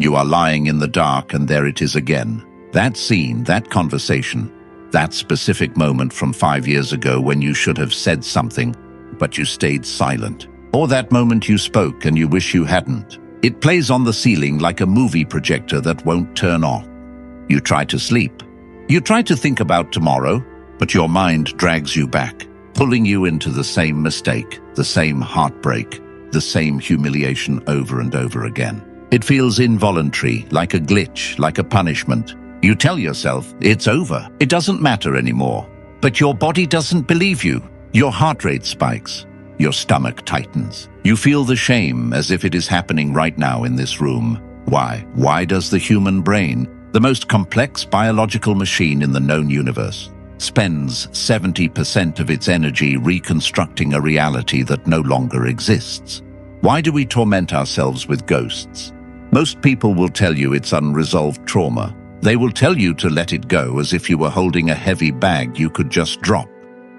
You are lying in the dark and there it is again. That scene, that conversation, that specific moment from 5 years ago when you should have said something, but you stayed silent. Or that moment you spoke and you wish you hadn't. It plays on the ceiling like a movie projector that won't turn off. You try to sleep. You try to think about tomorrow, but your mind drags you back, pulling you into the same mistake, the same heartbreak, the same humiliation over and over again. It feels involuntary, like a glitch, like a punishment. You tell yourself, it's over, it doesn't matter anymore. But your body doesn't believe you. Your heart rate spikes. Your stomach tightens. You feel the shame as if it is happening right now in this room. Why? Why does the human brain, the most complex biological machine in the known universe, spends 70% of its energy reconstructing a reality that no longer exists? Why do we torment ourselves with ghosts? Most people will tell you it's unresolved trauma. They will tell you to let it go as if you were holding a heavy bag you could just drop.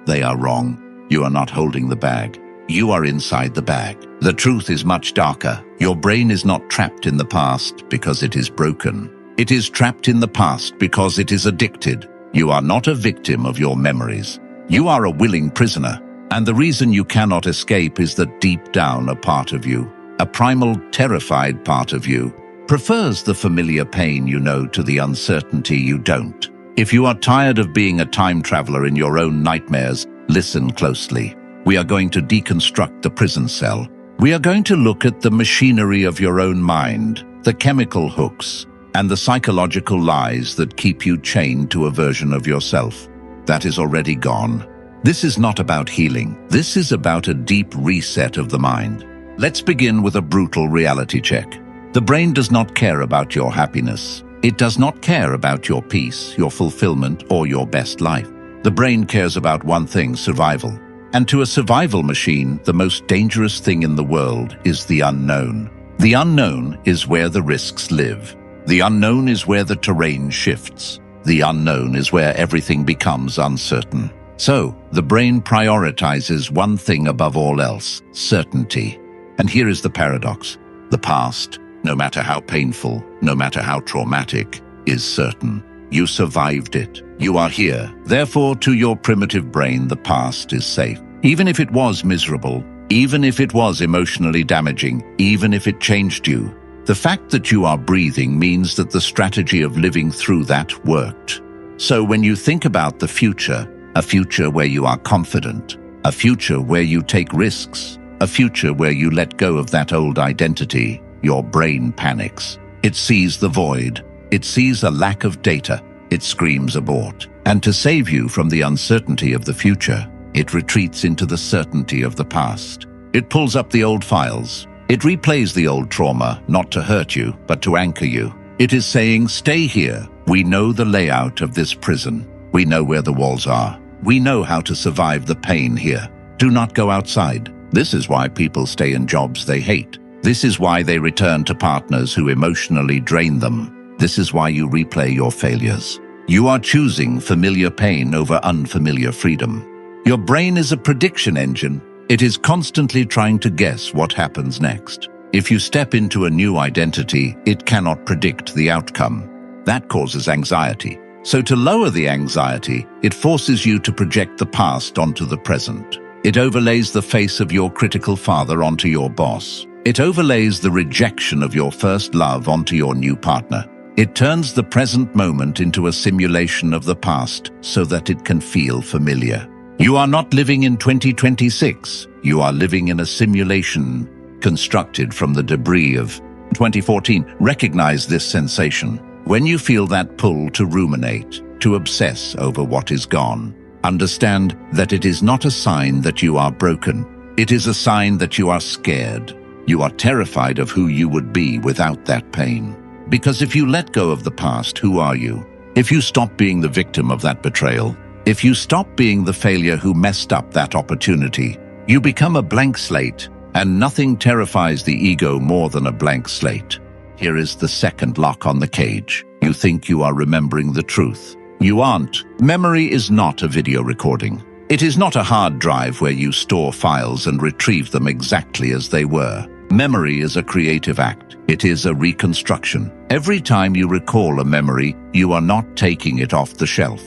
They are wrong. You are not holding the bag. You are inside the bag. The truth is much darker. Your brain is not trapped in the past because it is broken. It is trapped in the past because it is addicted. You are not a victim of your memories. You are a willing prisoner. And the reason you cannot escape is that deep down a part of you, a primal, terrified part of you, prefers the familiar pain you know to the uncertainty you don't. If you are tired of being a time traveler in your own nightmares, listen closely. We are going to deconstruct the prison cell. We are going to look at the machinery of your own mind, the chemical hooks, and the psychological lies that keep you chained to a version of yourself that is already gone. This is not about healing. This is about a deep reset of the mind. Let's begin with a brutal reality check. The brain does not care about your happiness. It does not care about your peace, your fulfillment, or your best life. The brain cares about one thing: survival. And to a survival machine, the most dangerous thing in the world is the unknown. The unknown is where the risks live. The unknown is where the terrain shifts. The unknown is where everything becomes uncertain. So, the brain prioritizes one thing above all else: certainty. And here is the paradox. The past, no matter how painful, no matter how traumatic, is certain. You survived it. You are here. Therefore, to your primitive brain, the past is safe. Even if it was miserable, even if it was emotionally damaging, even if it changed you, the fact that you are breathing means that the strategy of living through that worked. So when you think about the future, a future where you are confident, a future where you take risks, a future where you let go of that old identity, your brain panics. It sees the void. It sees a lack of data. It screams abort. And to save you from the uncertainty of the future, it retreats into the certainty of the past. It pulls up the old files. It replays the old trauma, not to hurt you, but to anchor you. It is saying, stay here. We know the layout of this prison. We know where the walls are. We know how to survive the pain here. Do not go outside. This is why people stay in jobs they hate. This is why they return to partners who emotionally drain them. This is why you replay your failures. You are choosing familiar pain over unfamiliar freedom. Your brain is a prediction engine. It is constantly trying to guess what happens next. If you step into a new identity, it cannot predict the outcome. That causes anxiety. So to lower the anxiety, it forces you to project the past onto the present. It overlays the face of your critical father onto your boss. It overlays the rejection of your first love onto your new partner. It turns the present moment into a simulation of the past so that it can feel familiar. You are not living in 2026. You are living in a simulation constructed from the debris of 2014. Recognize this sensation. When you feel that pull to ruminate, to obsess over what is gone, understand that it is not a sign that you are broken. It is a sign that you are scared. You are terrified of who you would be without that pain. Because if you let go of the past, who are you? If you stop being the victim of that betrayal, if you stop being the failure who messed up that opportunity, you become a blank slate, and nothing terrifies the ego more than a blank slate. Here is the second lock on the cage. You think you are remembering the truth. You aren't. Memory is not a video recording. It is not a hard drive where you store files and retrieve them exactly as they were. Memory is a creative act. It is a reconstruction. Every time you recall a memory, you are not taking it off the shelf.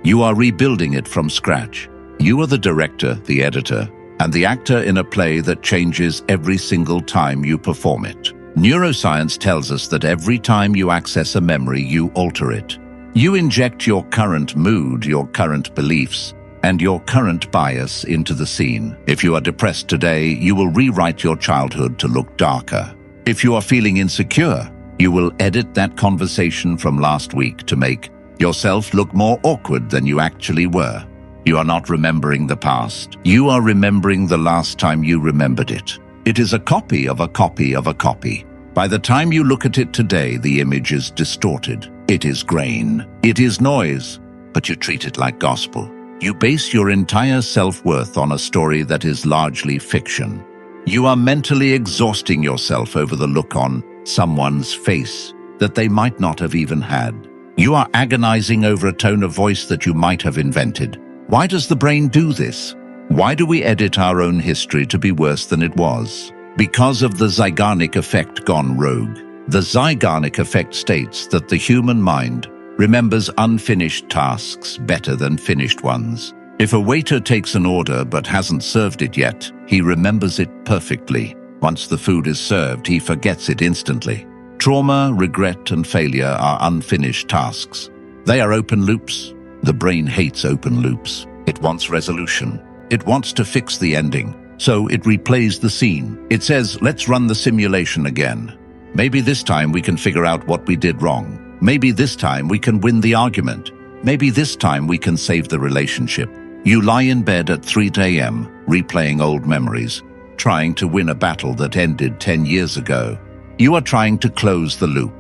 You are rebuilding it from scratch. You are the director, the editor, and the actor in a play that changes every single time you perform it. Neuroscience tells us that every time you access a memory, you alter it. You inject your current mood, your current beliefs, and your current bias into the scene. If you are depressed today, you will rewrite your childhood to look darker. If you are feeling insecure, you will edit that conversation from last week to make yourself look more awkward than you actually were. You are not remembering the past. You are remembering the last time you remembered it. It is a copy of a copy of a copy. By the time you look at it today, the image is distorted. It is grain. It is noise. But you treat it like gospel. You base your entire self-worth on a story that is largely fiction. You are mentally exhausting yourself over the look on someone's face that they might not have even had. You are agonizing over a tone of voice that you might have invented. Why does the brain do this? Why do we edit our own history to be worse than it was? Because of the Zeigarnik effect gone rogue. The Zeigarnik effect states that the human mind remembers unfinished tasks better than finished ones. If a waiter takes an order but hasn't served it yet, he remembers it perfectly. Once the food is served, he forgets it instantly. Trauma, regret, and failure are unfinished tasks. They are open loops. The brain hates open loops. It wants resolution. It wants to fix the ending. So it replays the scene. It says, let's run the simulation again. Maybe this time we can figure out what we did wrong. Maybe this time we can win the argument. Maybe this time we can save the relationship. You lie in bed at 3 a.m., replaying old memories, trying to win a battle that ended 10 years ago. You are trying to close the loop,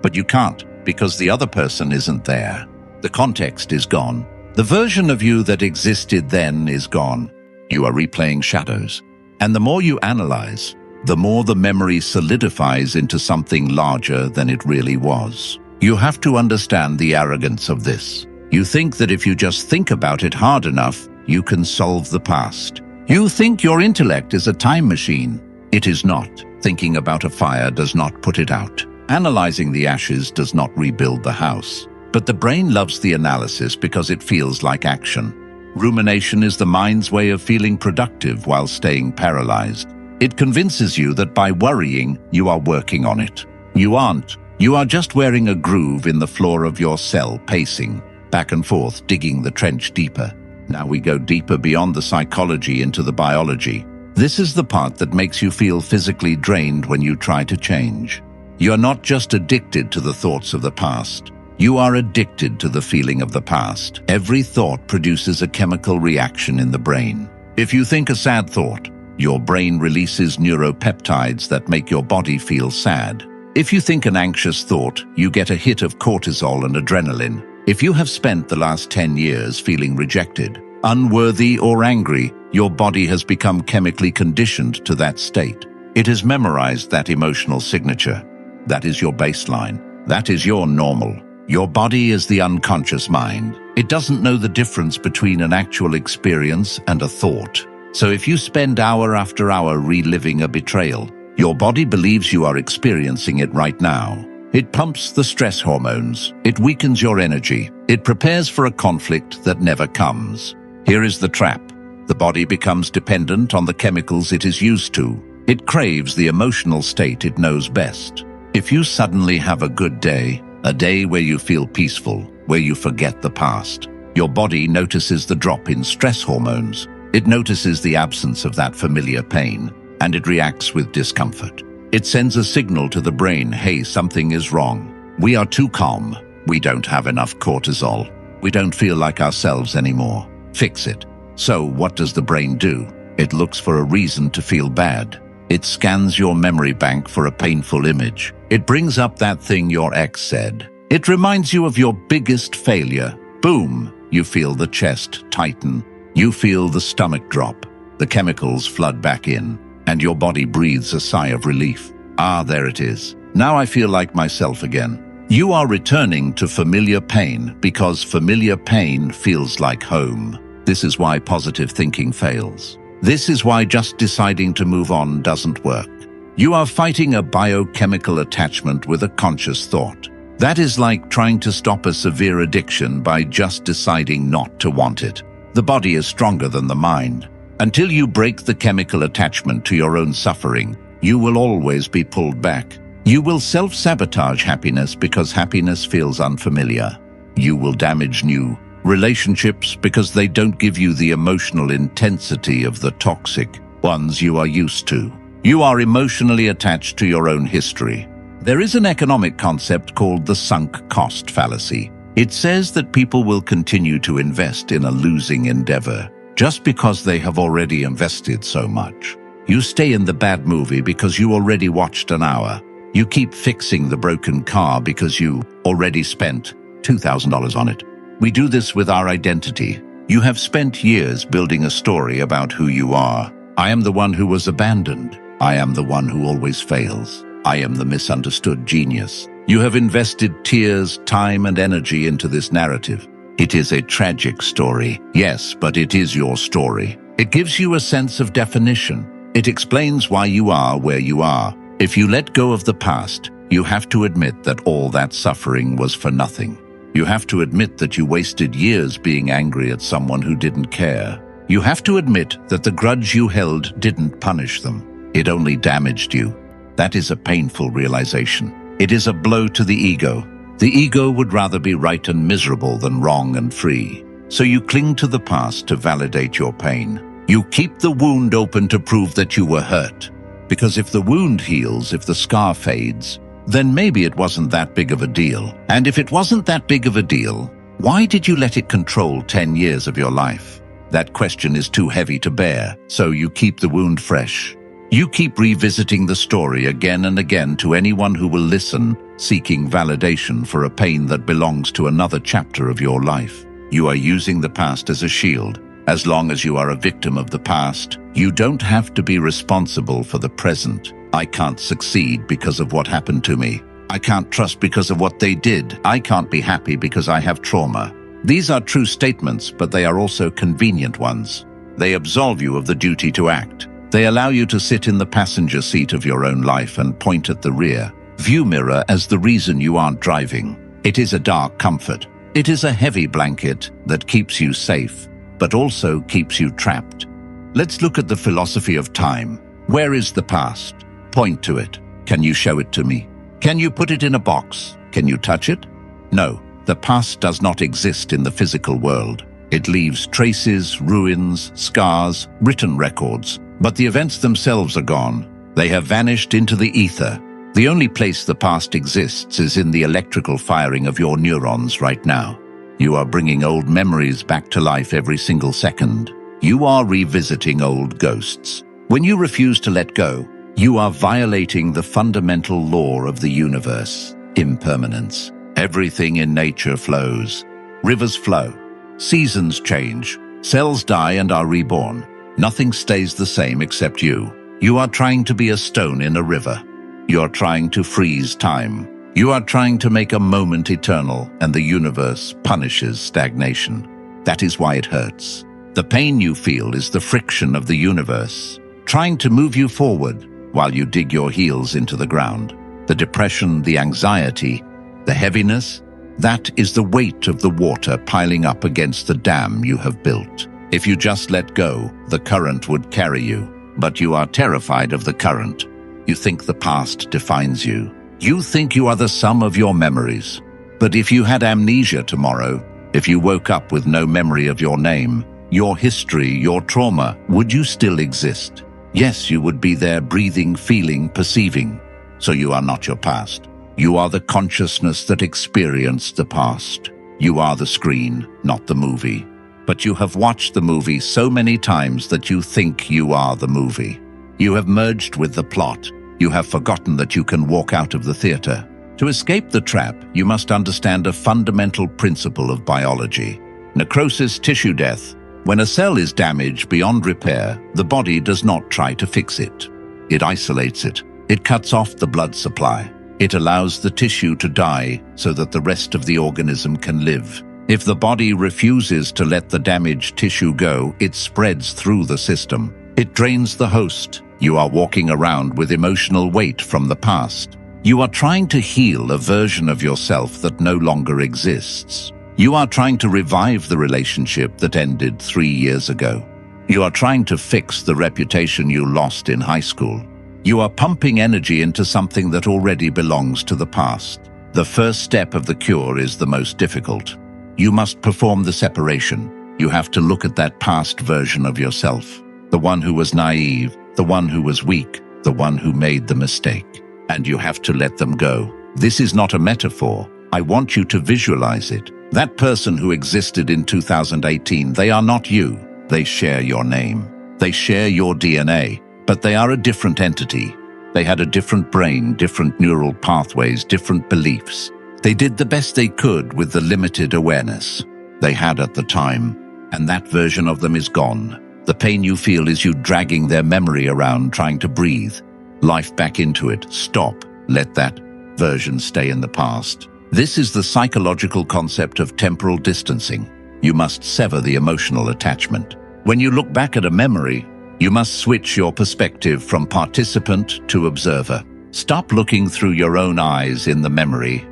but you can't because the other person isn't there. The context is gone. The version of you that existed then is gone. You are replaying shadows. And the more you analyze, the more the memory solidifies into something larger than it really was. You have to understand the arrogance of this. You think that if you just think about it hard enough, you can solve the past. You think your intellect is a time machine. It is not. Thinking about a fire does not put it out. Analyzing the ashes does not rebuild the house. But the brain loves the analysis because it feels like action. Rumination is the mind's way of feeling productive while staying paralyzed. It convinces you that by worrying, you are working on it. You aren't. You are just wearing a groove in the floor of your cell, pacing, back and forth, digging the trench deeper. Now we go deeper beyond the psychology into the biology. This is the part that makes you feel physically drained when you try to change. You are not just addicted to the thoughts of the past. You are addicted to the feeling of the past. Every thought produces a chemical reaction in the brain. If you think a sad thought, your brain releases neuropeptides that make your body feel sad. If you think an anxious thought, you get a hit of cortisol and adrenaline. If you have spent the last 10 years feeling rejected, unworthy, or angry, your body has become chemically conditioned to that state. It has memorized that emotional signature. That is your baseline. That is your normal. Your body is the unconscious mind. It doesn't know the difference between an actual experience and a thought. So if you spend hour after hour reliving a betrayal, your body believes you are experiencing it right now. It pumps the stress hormones. It weakens your energy. It prepares for a conflict that never comes. Here is the trap. The body becomes dependent on the chemicals it is used to. It craves the emotional state it knows best. If you suddenly have a good day, a day where you feel peaceful, where you forget the past, your body notices the drop in stress hormones. It notices the absence of that familiar pain, and it reacts with discomfort. It sends a signal to the brain, hey, something is wrong. We are too calm. We don't have enough cortisol. We don't feel like ourselves anymore. Fix it. So what does the brain do? It looks for a reason to feel bad. It scans your memory bank for a painful image. It brings up that thing your ex said. It reminds you of your biggest failure. Boom, you feel the chest tighten. You feel the stomach drop. The chemicals flood back in, and your body breathes a sigh of relief. Ah, there it is. Now I feel like myself again. You are returning to familiar pain because familiar pain feels like home. This is why positive thinking fails. This is why just deciding to move on doesn't work. You are fighting a biochemical attachment with a conscious thought. That is like trying to stop a severe addiction by just deciding not to want it. The body is stronger than the mind. Until you break the chemical attachment to your own suffering, you will always be pulled back. You will self-sabotage happiness because happiness feels unfamiliar. You will damage new relationships because they don't give you the emotional intensity of the toxic ones you are used to. You are emotionally attached to your own history. There is an economic concept called the sunk cost fallacy. It says that people will continue to invest in a losing endeavor just because they have already invested so much. You stay in the bad movie because you already watched an hour. You keep fixing the broken car because you already spent $2,000 on it. We do this with our identity. You have spent years building a story about who you are. I am the one who was abandoned. I am the one who always fails. I am the misunderstood genius. You have invested tears, time, and energy into this narrative. It is a tragic story, yes, but it is your story. It gives you a sense of definition. It explains why you are where you are. If you let go of the past, you have to admit that all that suffering was for nothing. You have to admit that you wasted years being angry at someone who didn't care. You have to admit that the grudge you held didn't punish them. It only damaged you. That is a painful realization. It is a blow to the ego. The ego would rather be right and miserable than wrong and free. So you cling to the past to validate your pain. You keep the wound open to prove that you were hurt. Because if the wound heals, if the scar fades, then maybe it wasn't that big of a deal. And if it wasn't that big of a deal, why did you let it control 10 years of your life? That question is too heavy to bear, so you keep the wound fresh. You keep revisiting the story again and again to anyone who will listen, seeking validation for a pain that belongs to another chapter of your life. You are using the past as a shield. As long as you are a victim of the past, you don't have to be responsible for the present. I can't succeed because of what happened to me. I can't trust because of what they did. I can't be happy because I have trauma. These are true statements, but they are also convenient ones. They absolve you of the duty to act. They allow you to sit in the passenger seat of your own life and point at the rear view mirror as the reason you aren't driving. It is a dark comfort. It is a heavy blanket that keeps you safe, but also keeps you trapped. Let's look at the philosophy of time. Where is the past? Point to it. Can you show it to me? Can you put it in a box? Can you touch it? No, the past does not exist in the physical world. It leaves traces, ruins, scars, written records. But the events themselves are gone. They have vanished into the ether. The only place the past exists is in the electrical firing of your neurons right now. You are bringing old memories back to life every single second. You are revisiting old ghosts. When you refuse to let go, you are violating the fundamental law of the universe, impermanence. Everything in nature flows. Rivers flow. Seasons change. Cells die and are reborn. Nothing stays the same except you. You are trying to be a stone in a river. You are trying to freeze time. You are trying to make a moment eternal, and the universe punishes stagnation. That is why it hurts. The pain you feel is the friction of the universe, trying to move you forward while you dig your heels into the ground. The depression, the anxiety, the heaviness, that is the weight of the water piling up against the dam you have built. If you just let go, the current would carry you. But you are terrified of the current. You think the past defines you. You think you are the sum of your memories. But if you had amnesia tomorrow, if you woke up with no memory of your name, your history, your trauma, would you still exist? Yes, you would be there breathing, feeling, perceiving. So you are not your past. You are the consciousness that experienced the past. You are the screen, not the movie. But you have watched the movie so many times that you think you are the movie. You have merged with the plot. You have forgotten that you can walk out of the theater. To escape the trap, you must understand a fundamental principle of biology. Necrosis, tissue death. When a cell is damaged beyond repair, the body does not try to fix it. It isolates it. It cuts off the blood supply. It allows the tissue to die so that the rest of the organism can live. If the body refuses to let the damaged tissue go, it spreads through the system. It drains the host. You are walking around with emotional weight from the past. You are trying to heal a version of yourself that no longer exists. You are trying to revive the relationship that ended 3 years ago. You are trying to fix the reputation you lost in high school. You are pumping energy into something that already belongs to the past. The first step of the cure is the most difficult. You must perform the separation. You have to look at that past version of yourself, the one who was naive, the one who was weak, the one who made the mistake. And you have to let them go. This is not a metaphor. I want you to visualize it. That person who existed in 2018, they are not you. They share your name. They share your DNA, but they are a different entity. They had a different brain, different neural pathways, different beliefs. They did the best they could with the limited awareness they had at the time, and that version of them is gone. The pain you feel is you dragging their memory around, trying to breathe life back into it. Stop. Let that version stay in the past. This is the psychological concept of temporal distancing. You must sever the emotional attachment. When you look back at a memory, you must switch your perspective from participant to observer. Stop looking through your own eyes in the memory.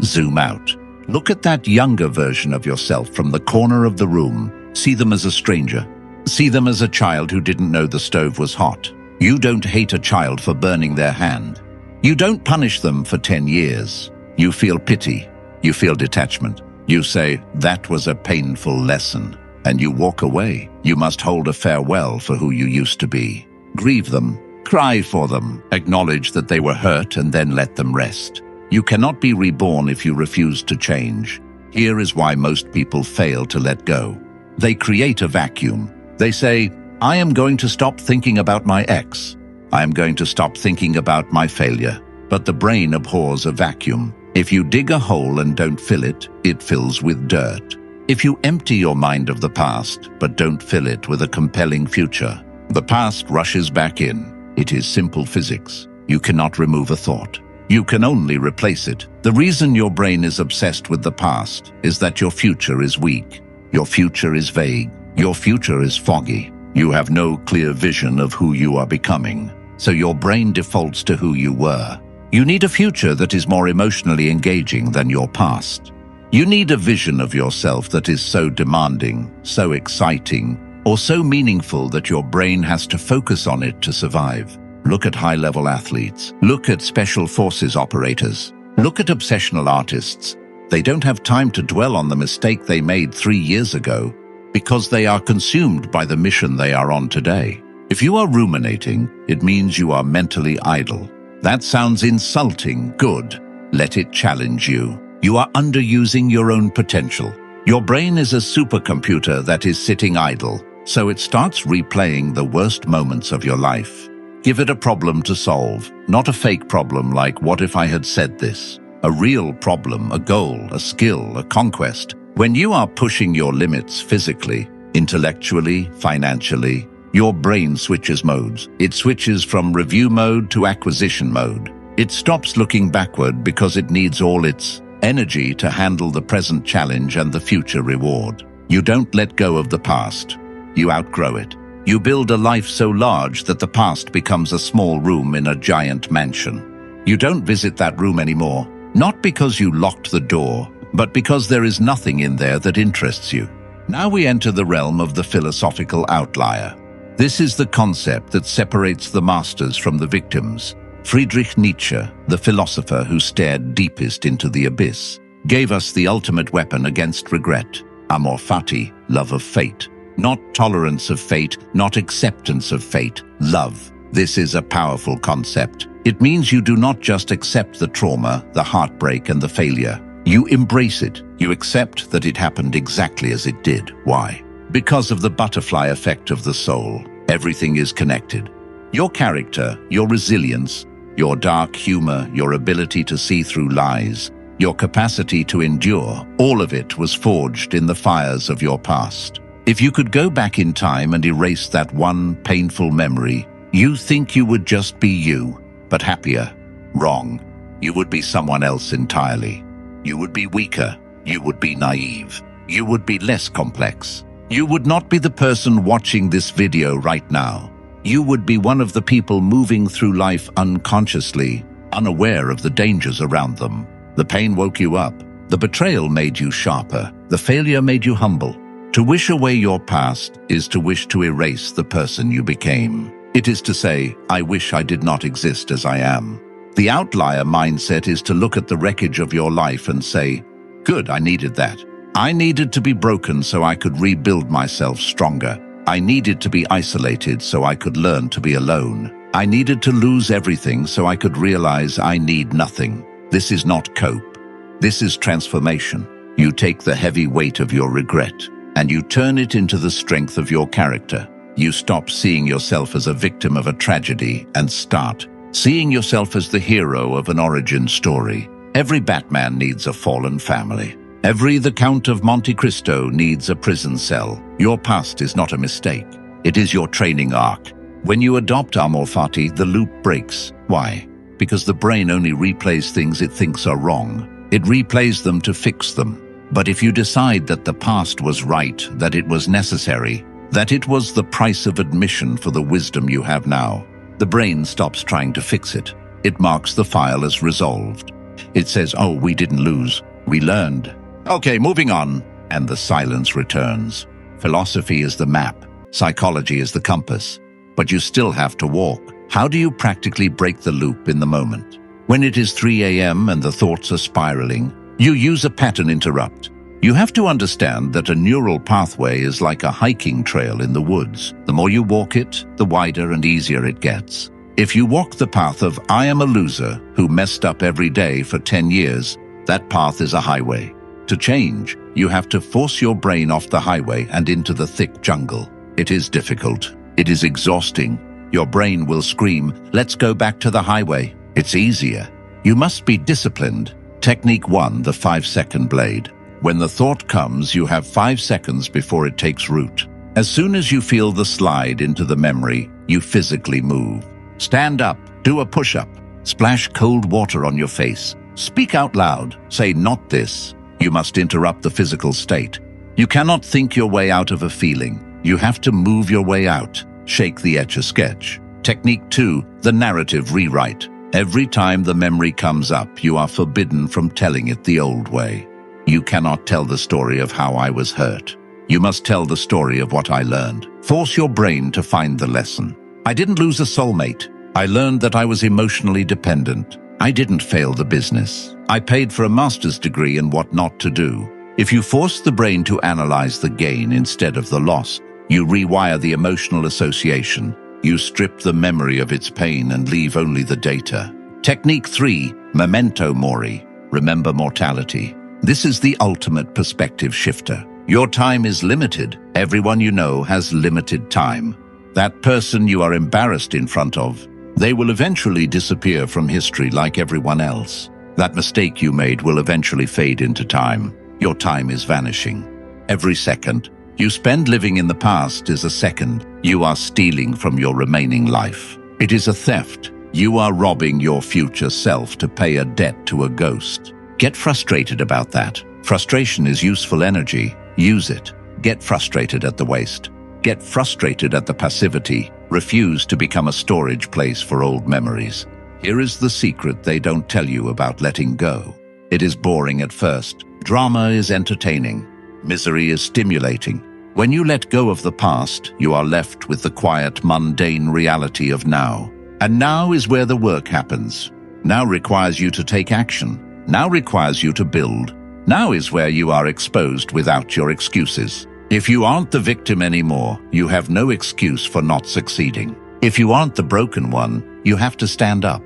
Zoom out. Look at that younger version of yourself from the corner of the room. See them as a stranger. See them as a child who didn't know the stove was hot. You don't hate a child for burning their hand. You don't punish them for 10 years. You feel pity. You feel detachment. You say, that was a painful lesson. And you walk away. You must hold a farewell for who you used to be. Grieve them. Cry for them. Acknowledge that they were hurt and then let them rest. You cannot be reborn if you refuse to change. Here is why most people fail to let go. They create a vacuum. They say, I am going to stop thinking about my ex. I am going to stop thinking about my failure. But the brain abhors a vacuum. If you dig a hole and don't fill it, it fills with dirt. If you empty your mind of the past, but don't fill it with a compelling future, the past rushes back in. It is simple physics. You cannot remove a thought. You can only replace it. The reason your brain is obsessed with the past is that your future is weak. Your future is vague. Your future is foggy. You have no clear vision of who you are becoming, so your brain defaults to who you were. You need a future that is more emotionally engaging than your past. You need a vision of yourself that is so demanding, so exciting, or so meaningful that your brain has to focus on it to survive. Look at high-level athletes. Look at special forces operators. Look at obsessional artists. They don't have time to dwell on the mistake they made 3 years ago because they are consumed by the mission they are on today. If you are ruminating, it means you are mentally idle. That sounds insulting. Good. Let it challenge you. You are underusing your own potential. Your brain is a supercomputer that is sitting idle, so it starts replaying the worst moments of your life. Give it a problem to solve, not a fake problem like, what if I had said this? A real problem, a goal, a skill, a conquest. When you are pushing your limits physically, intellectually, financially, your brain switches modes. It switches from review mode to acquisition mode. It stops looking backward because it needs all its energy to handle the present challenge and the future reward. You don't let go of the past. You outgrow it. You build a life so large that the past becomes a small room in a giant mansion. You don't visit that room anymore, not because you locked the door, but because there is nothing in there that interests you. Now we enter the realm of the philosophical outlier. This is the concept that separates the masters from the victims. Friedrich Nietzsche, the philosopher who stared deepest into the abyss, gave us the ultimate weapon against regret, amor fati, love of fate. Not tolerance of fate, not acceptance of fate, love. This is a powerful concept. It means you do not just accept the trauma, the heartbreak, and the failure. You embrace it. You accept that it happened exactly as it did. Why? Because of the butterfly effect of the soul. Everything is connected. Your character, your resilience, your dark humor, your ability to see through lies, your capacity to endure, all of it was forged in the fires of your past. If you could go back in time and erase that one painful memory, you think you would just be you, but happier. Wrong. You would be someone else entirely. You would be weaker. You would be naive. You would be less complex. You would not be the person watching this video right now. You would be one of the people moving through life unconsciously, unaware of the dangers around them. The pain woke you up. The betrayal made you sharper. The failure made you humble. To wish away your past is to wish to erase the person you became. It is to say, I wish I did not exist as I am. The outlier mindset is to look at the wreckage of your life and say, good, I needed that. I needed to be broken so I could rebuild myself stronger. I needed to be isolated so I could learn to be alone. I needed to lose everything so I could realize I need nothing. This is not cope. This is transformation. You take the heavy weight of your regret and you turn it into the strength of your character. You stop seeing yourself as a victim of a tragedy and start seeing yourself as the hero of an origin story. Every Batman needs a fallen family. The Count of Monte Cristo needs a prison cell. Your past is not a mistake. It is your training arc. When you adopt amor fati, the loop breaks. Why? Because the brain only replays things it thinks are wrong. It replays them to fix them. But if you decide that the past was right, that it was necessary, that it was the price of admission for the wisdom you have now, the brain stops trying to fix it. It marks the file as resolved. It says, oh, we didn't lose. We learned. Okay, moving on. And the silence returns. Philosophy is the map. Psychology is the compass. But you still have to walk. How do you practically break the loop in the moment? When it is 3 a.m. and the thoughts are spiraling, you use a pattern interrupt. You have to understand that a neural pathway is like a hiking trail in the woods. The more you walk it, the wider and easier it gets. If you walk the path of I am a loser who messed up every day for 10 years, that path is a highway. To change, you have to force your brain off the highway and into the thick jungle. It is difficult. It is exhausting. Your brain will scream, let's go back to the highway. It's easier. You must be disciplined. Technique 1, the 5-second blade. When the thought comes, you have 5 seconds before it takes root. As soon as you feel the slide into the memory, you physically move. Stand up, do a push-up, splash cold water on your face. Speak out loud, say not this. You must interrupt the physical state. You cannot think your way out of a feeling. You have to move your way out. Shake the Etch-a-Sketch. Technique 2, the narrative rewrite. Every time the memory comes up, you are forbidden from telling it the old way. You cannot tell the story of how I was hurt. You must tell the story of what I learned. Force your brain to find the lesson. I didn't lose a soulmate. I learned that I was emotionally dependent. I didn't fail the business. I paid for a master's degree in what not to do. If you force the brain to analyze the gain instead of the loss, you rewire the emotional association. You strip the memory of its pain and leave only the data. Technique 3, memento mori. Remember mortality. This is the ultimate perspective shifter. Your time is limited. Everyone you know has limited time. That person you are embarrassed in front of, they will eventually disappear from history like everyone else. That mistake you made will eventually fade into time. Your time is vanishing. Every second you spend living in the past is a second you are stealing from your remaining life. It is a theft. You are robbing your future self to pay a debt to a ghost. Get frustrated about that. Frustration is useful energy. Use it. Get frustrated at the waste. Get frustrated at the passivity. Refuse to become a storage place for old memories. Here is the secret they don't tell you about letting go. It is boring at first. Drama is entertaining. Misery is stimulating. When you let go of the past, you are left with the quiet, mundane reality of now. And now is where the work happens. Now requires you to take action. Now requires you to build. Now is where you are exposed without your excuses. If you aren't the victim anymore, you have no excuse for not succeeding. If you aren't the broken one, you have to stand up.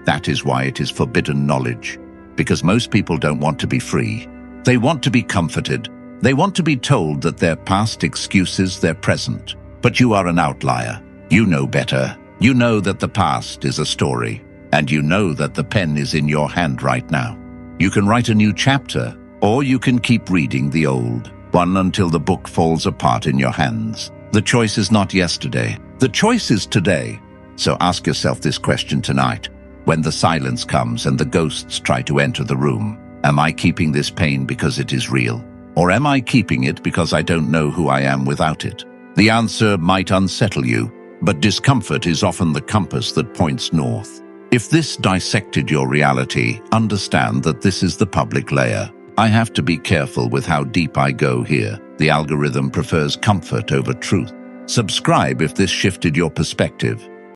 That is why it is forbidden knowledge. Because most people don't want to be free. They want to be comforted. They want to be told that their past excuses their present. But you are an outlier. You know better. You know that the past is a story. And you know that the pen is in your hand right now. You can write a new chapter, or you can keep reading the old one until the book falls apart in your hands. The choice is not yesterday. The choice is today. So ask yourself this question tonight. When the silence comes and the ghosts try to enter the room, am I keeping this pain because it is real? Or am I keeping it because I don't know who I am without it? The answer might unsettle you, But discomfort is often the compass that points north. If this dissected your reality, understand that this is the public layer. I have to be careful with how deep I go here. The algorithm prefers comfort over truth. Subscribe if this shifted your perspective.